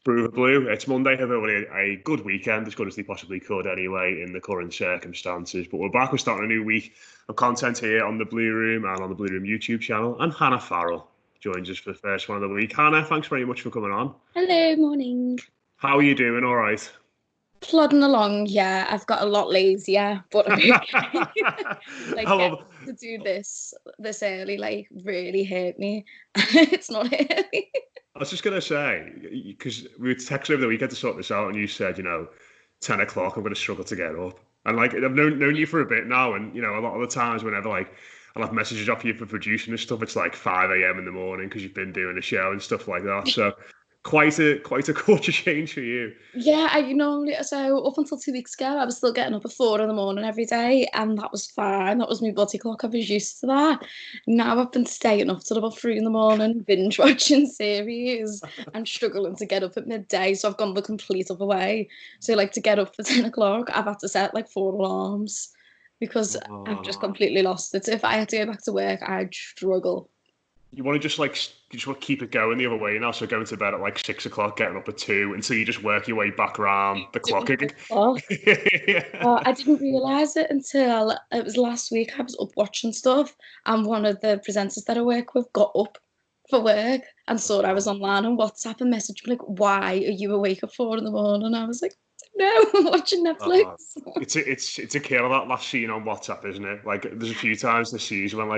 Brew Blue. It's Monday. Hope everybody had a good weekend, as good as they possibly could anyway, in the current circumstances. But we're back. We're starting a new week of content here on the Blue Room and on the Blue Room YouTube channel. And Hannah Farrell joins us for the first one of the week. Hannah, thanks very much for coming on. Hello, morning. How are you doing? All right. Plodding along, yeah. I've got a lot lazier, but I'm okay. Like, to do this early, like, really hurt me. It's not early. I was just going to say, because we were texting over the weekend to sort this out, and you said, 10 o'clock, I'm going to struggle to get up. And, like, I've known you for a bit now, and, a lot of the times whenever, like, I'll have messages off you for producing and stuff, it's like 5 a.m. in the morning because you've been doing a show and stuff like that. So quite a culture change for you. Yeah, so up until 2 weeks ago, I was still getting up at 4 in the morning every day, and that was fine. That was my body clock. I was used to that. Now I've been staying up till about 3 in the morning, binge watching series, and struggling to get up at midday. So I've gone the complete other way. So, like, to get up for 10 o'clock, I've had to set like 4 alarms because I've just completely lost it. So if I had to go back to work, I'd struggle. You want to just want to keep it going the other way now. So going to bed at like 6 o'clock, getting up at 2 until you just work your way back around the clock again. Yeah. I didn't realise it until it was last week. I was up watching stuff, and one of the presenters that I work with got up for work and saw I was online on WhatsApp and messaged me like, "Why are you awake at 4 in the morning?" I was like, "No, I'm watching Netflix." It's a killer, that last scene on WhatsApp, isn't it? Like, there's a few times this season when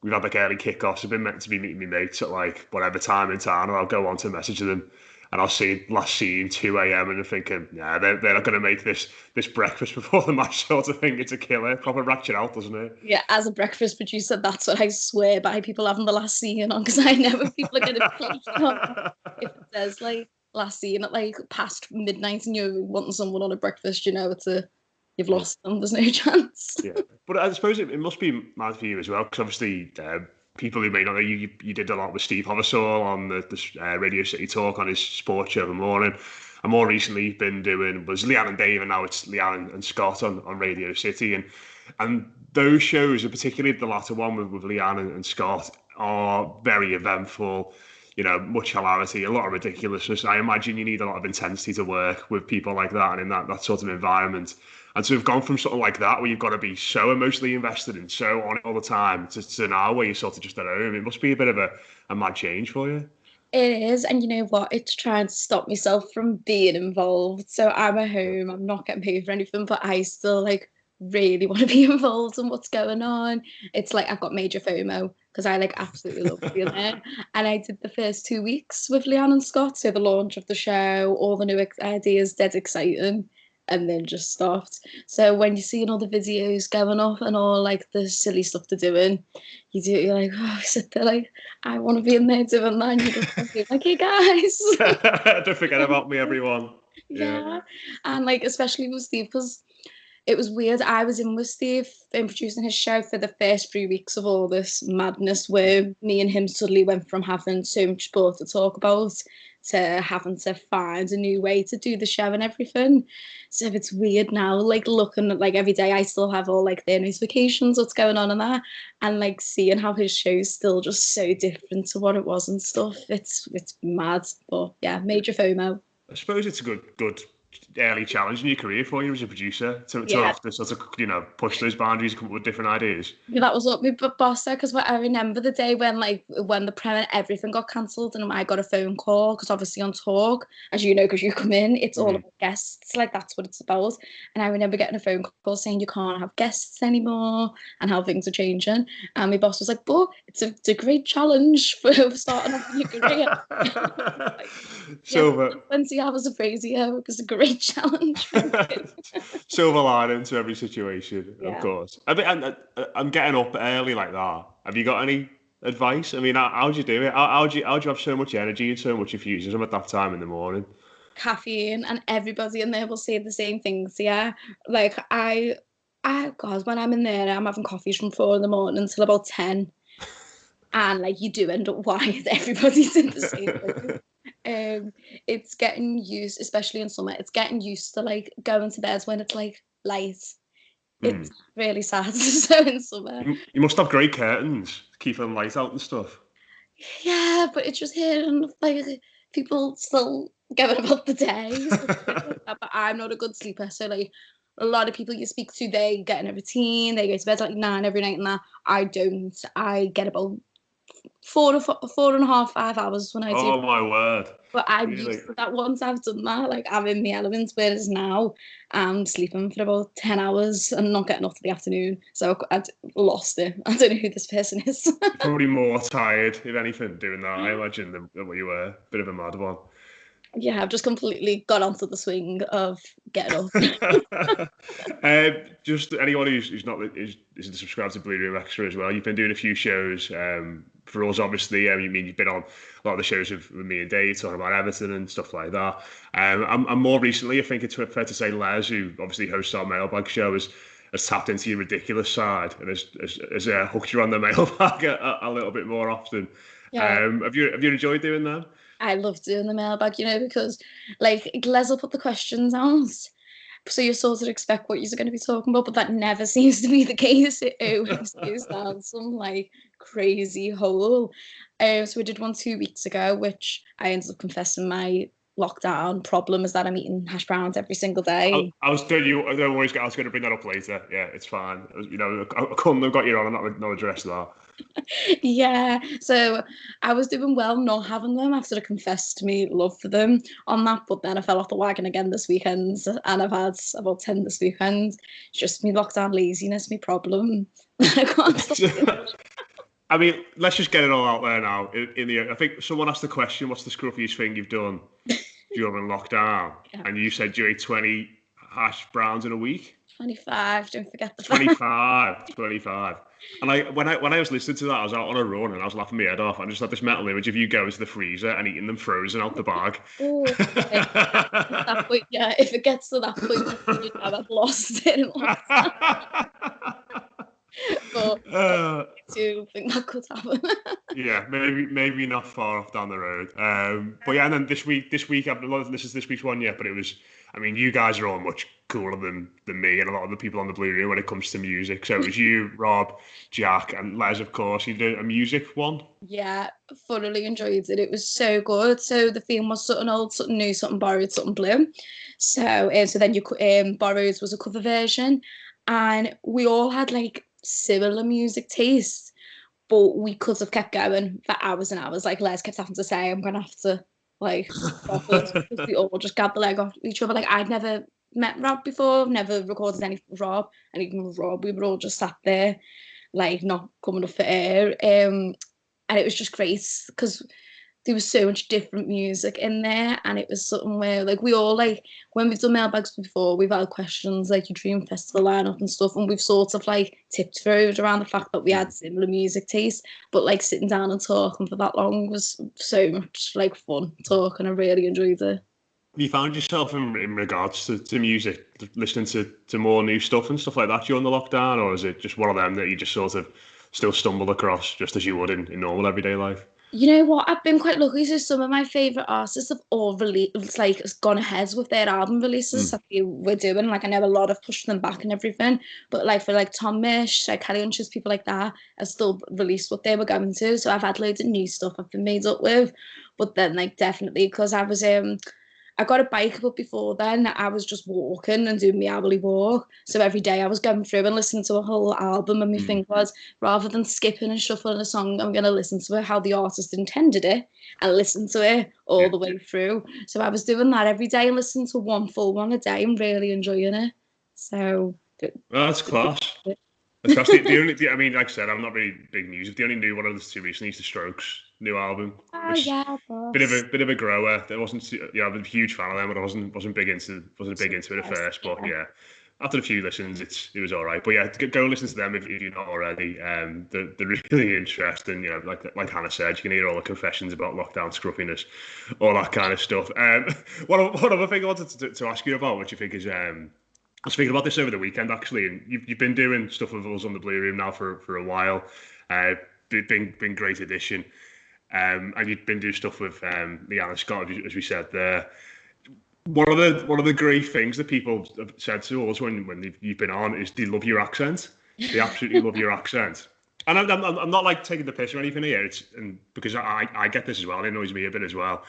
we've had like early kickoffs. I've been meant to be meeting my mates at like whatever time in town, and I'll go on to message them, and I'll see last scene 2 a.m. and I'm thinking, yeah, they're not going to make this breakfast before the match, sort of thing. It's a killer. Proper ratchet out, doesn't it? Yeah, as a breakfast producer, that's what I swear by, people having the last scene on, because I know if people are going to be clicking on if it says like last scene at like past midnight and you're wanting someone on a breakfast, you've lost them. There's no chance. Yeah, but I suppose it must be mad for you as well, because obviously people who may not know you did a lot with Steve Hoversall on the Radio City Talk on his sports show in the morning, and more recently you've been doing was Leanne and Dave, and now it's Leanne and Scott on Radio City, and those shows, and particularly the latter one with Leanne and Scott, are very eventful. Much hilarity, a lot of ridiculousness. I imagine you need a lot of intensity to work with people like that and in that sort of environment. And so we've gone from something like that, where you've got to be so emotionally invested and so on it all the time, to now where you're sort of just at home. It must be a bit of a mad change for you. It is, and you know what? It's trying to stop myself from being involved. So I'm at home, I'm not getting paid for anything, but I still like really want to be involved in what's going on. It's like I've got major FOMO because I like absolutely love being there. And I did the first 2 weeks with Leanne and Scott, so the launch of the show, all the new ideas, dead exciting, and then just stopped. So when you're seeing all the videos going up and all like the silly stuff they're doing, you're like, oh, I sit there like, I want to be in there doing that. And you just be like, hey guys. Don't forget about me, everyone. Yeah. And like, especially with Steve, because it was weird. I was in with Steve producing his show for the first 3 weeks of all this madness, where me and him suddenly went from having so much sport to talk about to having to find a new way to do the show and everything. So it's weird now, like looking at like every day, I still have all like their notifications, what's going on in that, and like seeing how his show's still just so different to what it was and stuff. It's mad, but yeah, major FOMO. I suppose it's a good early challenge in your career for you as a producer to have to sort of push those boundaries and come up with different ideas. Yeah, that was what my boss said, because I remember the day when the premiere, everything got cancelled and I got a phone call, because obviously on Talk, as you know, because you come in, it's all about guests, like that's what it's about. And I remember getting a phone call saying you can't have guests anymore and how things are changing. And my boss was like, but it's a great challenge for starting off your career. Like, Silver. 20 hours of radio, because it's a great challenge. Silver lining to every situation, of course. I'm getting up early like that. Have you got any advice? I mean, how'd you do it? How'd you have so much energy and so much enthusiasm at that time in the morning? Caffeine, and everybody in there will say the same things. Yeah, like God, when I'm in there, I'm having coffees from 4 in the morning until about 10, and like you do end up wired. Everybody's in the same place. It's getting used, especially in summer, it's getting used to like going to bed when it's like light. It's really sad. So in summer, you must have great curtains to keep them light out and stuff. Yeah, but it's just hearing like people still going about the day. So but I'm not a good sleeper. So like a lot of people you speak to, they get in a routine. They go to bed at like 9 every night, and that I don't. I get about 4.5, 5 hours when I do. Oh my word! But I'm Really? used to that once I've done that. Like I'm in my element. Whereas now I'm sleeping for about 10 hours and not getting up to the afternoon. So I've lost it. I don't know who this person is. You're probably more tired, if anything, doing that. I imagine than what you were. Bit of a mad one. Yeah, I've just completely got onto the swing of getting up. Just anyone who's not isn't subscribed to Blue Room Extra as well. You've been doing a few shows for us, obviously. You mean you've been on a lot of the shows with me and Dave talking about Everton and stuff like that. And more recently, I think it's fair to say Les, who obviously hosts our mailbag show, has tapped into your ridiculous side and has hooked you on the mailbag a little bit more often. Yeah, Have you enjoyed doing that? I love doing the mailbag, because like Les will put the questions out. So you sort of expect what you're going to be talking about, but that never seems to be the case. It always goes down some like crazy hole. So we did one 2 weeks ago, which I ended up confessing my lockdown problem is that I'm eating hash browns every single day. I was telling you, I was going to bring that up later. Yeah, it's fine. I couldn't have got you on and not address that. Yeah, so I was doing well not having them after I confessed me love for them on that, but then I fell off the wagon again this weekend, and I've had about 10 this weekend. It's just me lockdown laziness, me problem. I can't stop doing it. I mean, let's just get it all out there now. I think someone asked the question, "What's the scruffiest thing you've done during lockdown?" Yeah. And you said you ate 20 hash browns in a week. 25, don't forget the 25, 25. And when I was listening to that, I was out on a run and I was laughing my head off. I just had this mental image of you going to the freezer and eating them frozen out the bag. Oh, at that point, yeah, if it gets to that point, you know I've lost it. But Uh, I do think that could happen. yeah, maybe not far off down the road. But yeah, and then this week I've not listened to this week's one yet, but it was. I mean, you guys are all much cooler than me and a lot of the people on the Blue Room when it comes to music. So it was you, Rob, Jack, and Les, of course. You did a music one. Yeah, thoroughly enjoyed it. It was so good. So the theme was something old, something new, something borrowed, something blue. So then you borrowed was a cover version, and we all had like similar music tastes, but we could have kept going for hours and hours. Like Les kept having to say, "I'm gonna have to like stop us," because we all just grabbed the leg off each other. Like I'd never met Rob before, never recorded any Rob, and even with Rob, we were all just sat there, like not coming up for air. And it was just great because there was so much different music in there, and it was something where like we all like when we've done mailbags before, we've had questions like your dream festival lineup and stuff, and we've sort of like tiptoed around the fact that we had similar music taste, but like sitting down and talking for that long was so much like fun talking. I really enjoyed it. You found yourself in regards to music, listening to more new stuff and stuff like that during the lockdown, or is it just one of them that you just sort of still stumble across just as you would in normal everyday life? You know what? I've been quite lucky. So some of my favorite artists have all released, like, gone ahead with their album releases that we're doing. Like, I know a lot have pushed them back and everything, but like for like Tom Misch, like Kelly Hunches, people like that, have still released what they were going to. So I've had loads of new stuff I've been made up with, but then like definitely because I got a bike, but before then I was just walking and doing my hourly walk. So every day I was going through and listening to a whole album, and my thing was, rather than skipping and shuffling a song, I'm going to listen to it how the artist intended it and listen to it all the way through. So I was doing that every day and listening to one full one a day and really enjoying it. So Well, that's class. That's the only. I mean, like I said, I'm not really big music. The only new one I listened to recently is the Strokes' new album, oh which yeah, bit of a grower. There wasn't, I'm a huge fan of them, but I wasn't big into it at first. But yeah, after a few listens, it was all right. But yeah, go listen to them if you're not already. They're really interesting. Like Hannah said, you can hear all the confessions about lockdown scruffiness, all that kind of stuff. One other thing I wanted to ask you about, which I think is I was thinking about this over the weekend actually, and you've been doing stuff with us on the Blue Room now for a while. Been great addition. And you've been doing stuff with Leanna Scott, as we said there. One of the great things that people have said to us when you've been on is they love your accent. They absolutely love your accent. And I'm not like taking the piss or anything here. Because I get this as well. It annoys me a bit as well.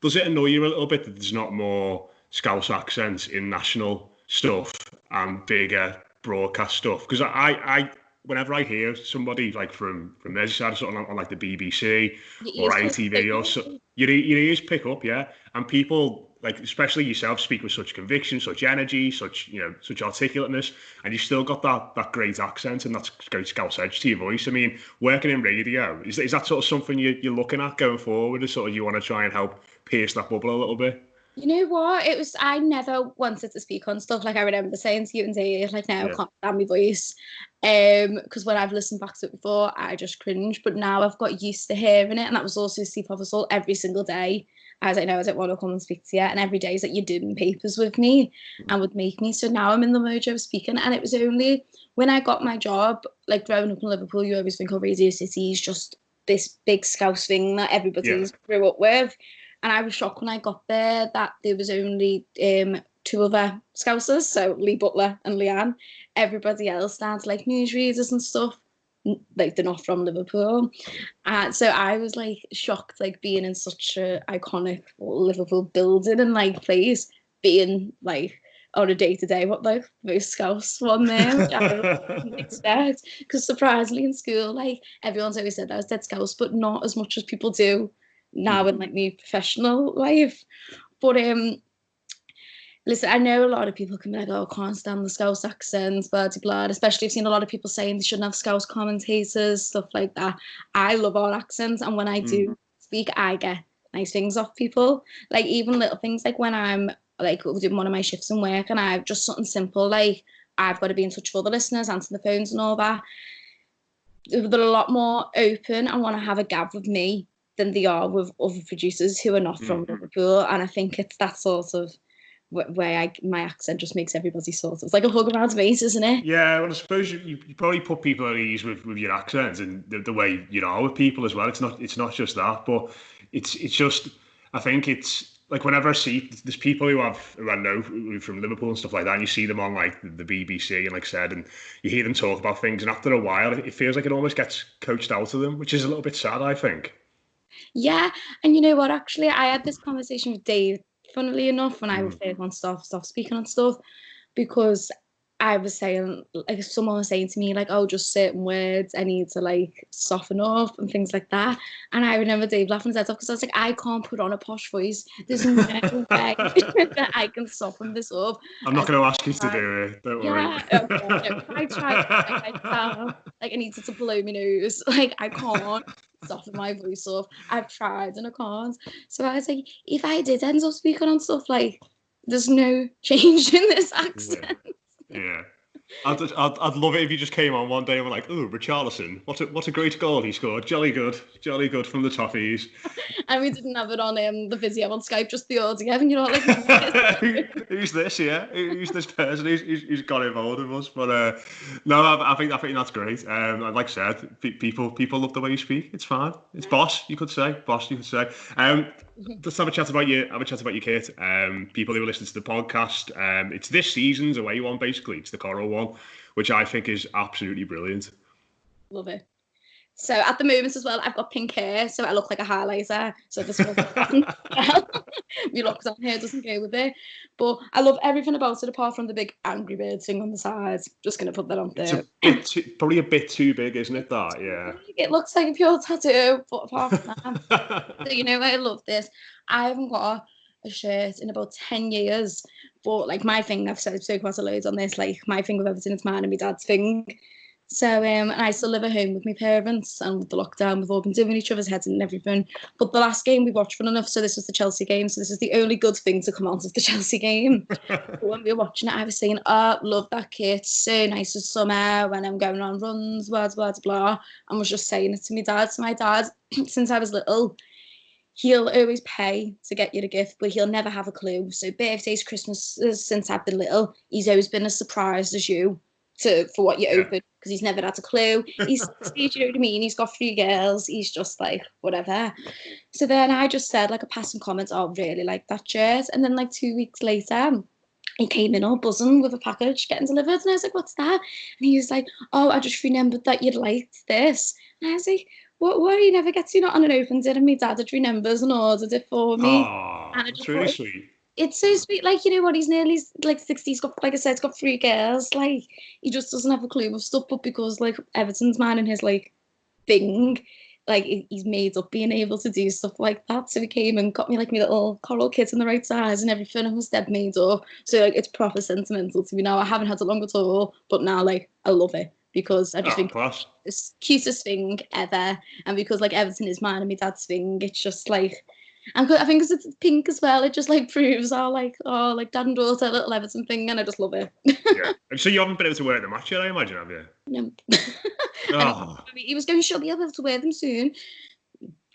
Does it annoy you a little bit that there's not more Scouse accents in national stuff and bigger broadcast stuff? Because whenever I hear somebody like from Merseyside or something on like the BBC Your or ears pick up, ITV or so, your ears pick up, yeah, and people like, especially yourself, speak with such conviction, such energy, such articulateness, and you've still got that great accent and that great Scouse edge to your voice. I mean, working in radio, is that sort of something you're looking at going forward? Is sort of you want to try and help pierce that bubble a little bit? You know what? I never wanted to speak on stuff. Like I remember saying to you and Dave, like now I Yeah. can't stand my voice. Because when I've listened back to it before, I just cringe. But now I've got used to hearing it. And that was also Steve Hobblesall every single day. I was like, no, I don't want to come and speak to you. And every day is like, you're doing papers with me and would make me. So now I'm in the mojo of speaking. And it was only when I got my job, like growing up in Liverpool, you always think, oh, Radio City is just this big Scouse thing that everybody's grew up with. And I was shocked when I got there that there was only two other Scousers, so Lee Butler and Leanne. Everybody else stands like newsreaders and stuff. Like they're not from Liverpool. And so I was like shocked, like being in such a iconic Liverpool building and like place, being like on a day-to-day what the most Scouse one there, which I didn't expect. Because surprisingly in school, like everyone's always said I was dead Scouse, but not as much as people do now in like my professional life. But listen, I know a lot of people can be like, oh, I can't stand the Scouse accents, blah, blah, blah. Especially I've seen a lot of people saying they shouldn't have Scouse commentators, stuff like that. I love our accents, and when I do speak, I get nice things off people. Like even little things like when I'm like doing one of my shifts in work and I've just something simple like I've got to be in touch with other listeners, answer the phones and all that. They're a lot more open and want to have a gab with me than they are with other producers who are not from Liverpool. And I think it's that sort of way my accent just makes everybody sort of, it's like a hug around the base, isn't it? Yeah, well, I suppose you probably put people at ease with your accent and the way you are with people as well. It's not just that, but it's just I think it's like whenever I see there's people who I know from Liverpool and stuff like that, and you see them on like the BBC and like I said, and you hear them talk about things, and after a while, it feels like it almost gets coached out of them, which is a little bit sad, I think. Yeah, and you know what? Actually, I had this conversation with Dave, funnily enough, when I was first on stop speaking on stuff, because I was saying, like, someone was saying to me, like, oh, just certain words I need to like soften up and things like that. And I remember Dave laughing his head off because I was like, I can't put on a posh voice. There's no way that I can soften this up. I'm not going to ask you to do it. Don't worry. Yeah, oh God, no. I tried, like I needed to blow my nose. Like I can't soften my voice up. I've tried and I can't. So I was like, if I did end up speaking on stuff, like there's no change in this accent. Yeah. I'd love it if you just came on one day and were like, "Oh, Richarlison, what a great goal he scored! Jolly good from the Toffees." And we didn't have it on the video on Skype, just the audio. And you know, like who's this? Yeah, who's this person? Who's got involved with us? But no, I think that's great. Like I said, people love the way you speak. It's fine. It's boss, you could say. Boss, you could say. Let's have a chat about you. Have a chat about your kit. People who listen to the podcast. It's this season's away one, basically. It's the Coral one, which I think is absolutely brilliant. Love it. So at the moment as well, I've got pink hair, so I look like a highlighter. So this one, my looks on hair doesn't go with it. But I love everything about it apart from the big Angry Bird thing on the sides. Just gonna put that on there. It's probably a bit too big, isn't it? That yeah. It looks like a pure tattoo, but apart from that, so you know I love this. I haven't got a shirt in about 10 years, but like my thing, I've spoken about a loads on this. Like my thing with everything, it's mine and my dad's thing. So, and I still live at home with my parents, and with the lockdown, we've all been doing each other's heads and everything. But the last game we watched fun enough, so this was the Chelsea game, so this is the only good thing to come out of the Chelsea game. When we were watching it, I was saying, oh, love that kit, so nice as summer, when I'm going on runs, blah, blah, blah, and was just saying it to my dad. So my dad, since I was little, he'll always pay to get you a gift, but he'll never have a clue. So birthdays, Christmases, since I've been little, he's always been as surprised as you for what you open, because he's never had a clue. He's 60, you know what I mean? He's got 3 girls. He's just like, whatever. So then I just said, like, a passing comment, oh, really like that shirt. And then, like, 2 weeks later, he came in all buzzing with a package getting delivered. And I was like, what's that? And he was like, oh, I just remembered that you'd liked this. And I was like, what he never gets, and opened it, and my dad had remembers and ordered it for me. Oh, And I that's just really thought, sweet. it's so sweet. Like, what, he's nearly like 60. He's got, like I said, he's got 3 girls. Like, he just doesn't have a clue of stuff. But because, like, Everton's man and his, like, thing, like, he's made up being able to do stuff like that. So he came and got me, like, my little coral kit in the right size and everything, and was dead made up. So, like, it's proper sentimental to me now. I haven't had it long at all, but now, like, I love it because I just Oh, think class. it's the cutest thing ever. And because, like, Everton is mine and my dad's thing, it's just, like, and I think because it's pink as well, it just, like, proves our, like, like, dad and daughter little Everton thing, and I just love it. Yeah. And so you haven't been able to wear the match yet, I imagine, have you? No. And Oh. he was going, she'll be able to wear them soon.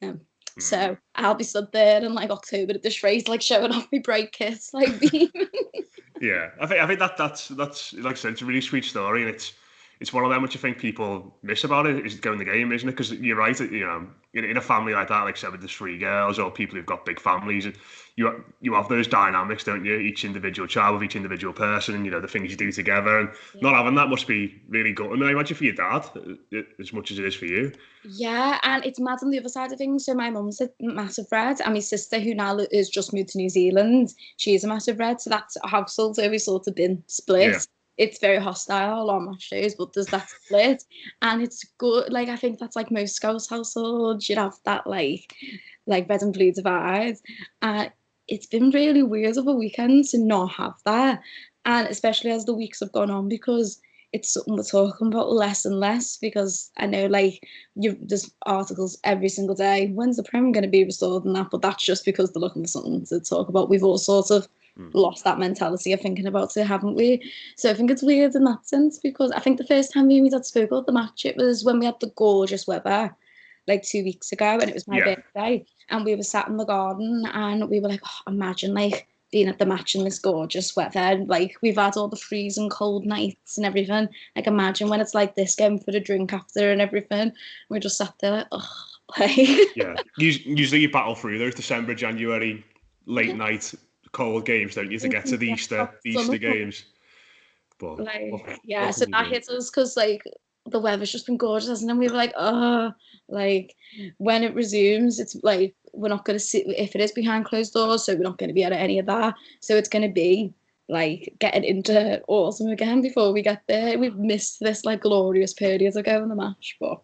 No. Mm. So I'll be stood there in, like, October at the Shrey's, like, showing off my bright kits, like, beaming. Yeah, I think that's like I said, it's a really sweet story, and it's one of them which I think people miss about it is going the game, isn't it? Because you're right, in a family like that, like I said, with the 3 girls or people who've got big families, you have those dynamics, don't you? Each individual child with each individual person, and the things you do together, and Yeah. not having that must be really good. And I imagine for your dad, as much as it is for you. Yeah, and it's mad on the other side of things. So my mum's a massive Red, and my sister, who now is just moved to New Zealand, she's a massive Red. So that's a household's always sort of been Yeah, split. It's very hostile on match days, but there's that split, and it's good. Like, I think that's like most Scouse households. You'd have that, like red and blue divide. Uh, it's been really weird of a weekend to not have that, and especially as the weeks have gone on, because it's something we're talking about less and less. Because I know, like, there's articles every single day. When's the Prem going to be restored and that? But that's just because they're looking for something to talk about. We've all sort of lost that mentality of thinking about it, haven't we? So I think it's weird in that sense, because I think the first time me and my dad spoke about the match, it was when we had the gorgeous weather, like 2 weeks ago, and it was my yeah, birthday, and we were sat in the garden, and we were like, oh, imagine, like, being at the match in this gorgeous weather. And, like, we've had all the freezing cold nights and everything. Like, imagine when it's like this, going for a drink after and everything. We just sat there like, oh, like. yeah. Usually you battle through those December, January, late night, cold games, don't you, to get to the Easter games. But Like, yeah, what so can you that do? hit us because, like, the weather's just been gorgeous, hasn't it? And we were like, oh, like, when it resumes, it's like we're not going to sit, if it is behind closed doors, so we're not going to be at any of that. So it's going to be like getting into autumn again before we get there. We've missed this, like, glorious period ago in the match, but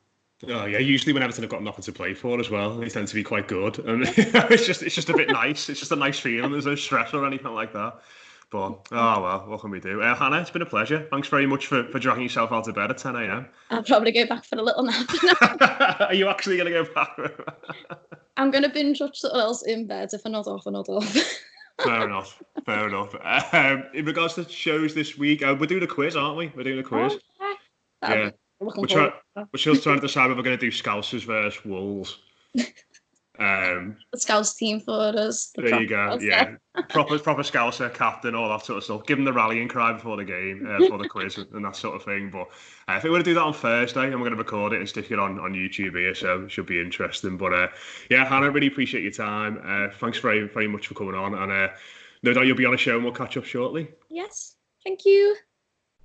Oh yeah, usually when Everton have got nothing to play for as well, they tend to be quite good, and it's just a bit nice. It's just a nice feeling. There's no stress or anything like that. But oh well, what can we do? Hannah, it's been a pleasure. Thanks very much for dragging yourself out of bed at 10 a.m. I'll probably go back for a little nap. Are you actually going to go back? I'm going to binge watch something else in bed. If I'm not off, I'm not off. Fair enough. Fair enough. In regards to shows this week, we're doing a quiz, aren't we? We're doing a quiz. Oh, yeah. That'll Yeah. be looking We're forward trying. to that. We're still trying to decide if we're going to do Scousers versus Wolves. The Scouse team for us. The There you proper go. Scouser. Yeah, proper Scouser, captain, all that sort of stuff. Give them the rallying cry before the game, before the quiz, and that sort of thing. But I think we're going to do that on Thursday, and we're going to record it and stick it on YouTube here, so it should be interesting. But yeah, Hannah, really appreciate your time. Thanks very, very much for coming on, and no doubt you'll be on a show, and we'll catch up shortly. Yes. Thank you.